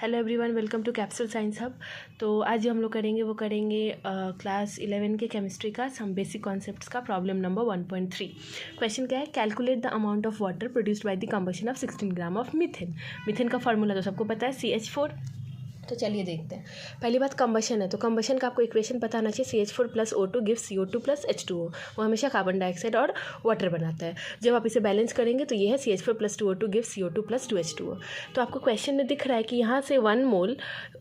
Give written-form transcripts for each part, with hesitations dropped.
Hello everyone, welcome to capsule science hub. तो आज जो हम लोग करेंगे क्लास 11 के केमिस्ट्री का सम बेसिक कॉन्सेप्ट्स का प्रॉब्लम नंबर 1.3। क्वेश्चन क्या है? Calculate the amount of water produced by the combustion of 16 gram of methane. Methane का फार्मूला तो सबको पता है, CH4। तो चलिए देखते हैं। पहली बात कंबशन है, तो कंबशन का आपको इक्वेशन पता होना चाहिए। CH4 + O2 gives CO2 + H2O। वो हमेशा कार्बन डाइऑक्साइड और वाटर बनाता है। जब आप इसे बैलेंस करेंगे तो ये है CH4 + 2O2 gives CO2 + 2H2O। तो आपको क्वेश्चन में दिख रहा है कि यहाँ से 1 मोल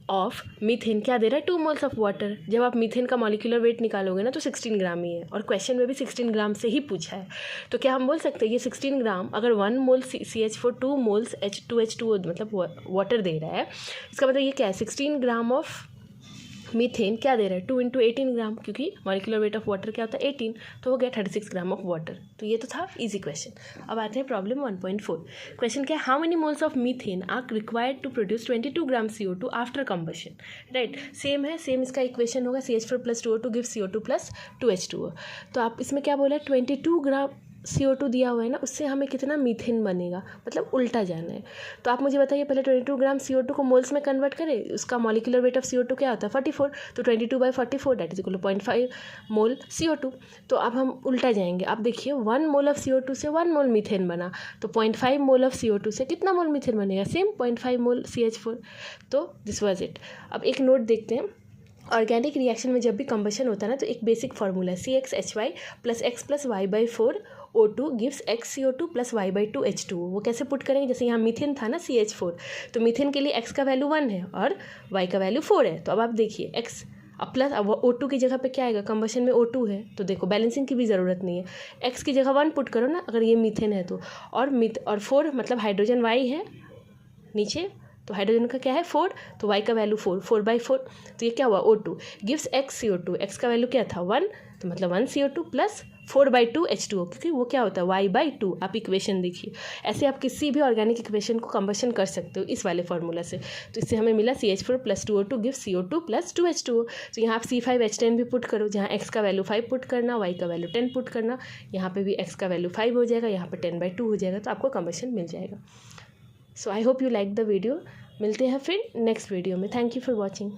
ऑफ मीथेन क्या दे रहा है? 2 मोल्स ऑफ वाटर। जब आप मीथेन का मॉलिक्यूलर वेट निकालोगे ना तो 16 ग्राम ही है, और क्वेश्चन में भी 16 ग्राम से ही पूछा है। तो क्या हम बोल सकते हैं ये 16 ग्राम अगर 1 मोल CH4 2 मोल्स H2H2O मतलब वाटर दे रहा है, इसका मतलब ये क्या है? 16 ग्राम ऑफ मीथेन क्या दे रहा है? 2 × 18 ग्राम, क्योंकि मॉलिक्यूलर वेट ऑफ वाटर क्या होता है? 18। तो हो गया 36 ग्राम ऑफ वाटर। तो ये तो था इजी क्वेश्चन। अब आते हैं प्रॉब्लम 1.4। क्वेश्चन क्या है? How many moles of methane are required to produce 22 gram CO2 after combustion. Right, same है, सेम इसका इक्वेशन होगा। CH4 + 2O2 gives CO2 + 2H2O। तो आप इसमें क्या बोला? 22 ग्राम CO2 दिया हुआ है ना, उससे हमें कितना मीथेन बनेगा, मतलब उल्टा जाना है। तो आप मुझे बताइए, पहले 22 ग्राम CO2 को मोल्स में कन्वर्ट करें। उसका मॉलिक्यूलर वेट ऑफ CO2 क्या होता है? 44। तो 22/44 that is equal to 0.5 mole CO2। तो अब हम उल्टा जाएंगे। आप देखिए 1 मोल ऑफ CO2 से 1 मोल मीथेन बना, तो 0.5 मोल ऑफ CO2 से कितना मोल मीथेन बनेगा? सेम 0.5 मोल CH4। तो दिस वाज इट। अब एक नोट देखते हैं। ऑर्गेनिक रिएक्शन में जब भी कंबशन होता है ना, तो एक बेसिक फार्मूला है CXHY + X + Y/4 O2 gives X CO2 + Y/2 H2O। वो कैसे पुट करेंगे? जैसे यहाँ मीथेन था ना CH4, तो मीथेन के लिए X का वैल्यू 1 है और Y का वैल्यू 4 है। तो अब आप देखिए X अब प्लस, अब O2 की जगह पे क्या आएगा? कंबशन में O2 है, तो देखो बैलेंसिंग की भी ज़रूरत नहीं है। X की जगह 1 पुट करो ना, अगर ये मीथेन है तो। और 4 मतलब हाइड्रोजन Y है नीचे, तो हाइड्रोजन का क्या है? 4। तो Y का वैल्यू 4/4। तो ये क्या हुआ? O2 gives X CO2। X का वैल्यू क्या था? 1। तो मतलब 1 CO2 + 4/2 H2O, क्योंकि वो क्या होता है? Y/2। आप इक्वेशन देखिए। ऐसे आप किसी भी ऑर्गेनिक इक्वेशन को कंबशन कर सकते हो इस वाले फार्मूला से। तो इससे हमें मिला CH4 + 2O2 gives CO2 + 2H2O। तो यहाँ आप C5H10 भी पुट करो, जहाँ X का वैल्यू 5 पुट करना, Y का वैल्यू 10 पुट करना। यहाँ पे भी X का वैल्यू 5 हो जाएगा, यहाँ पे 10/2 हो जाएगा, तो आपको कंबशन मिल जाएगा। So I hope you like the video. मिलते हैं फिर नेक्स्ट वीडियो में। Thank you for watching.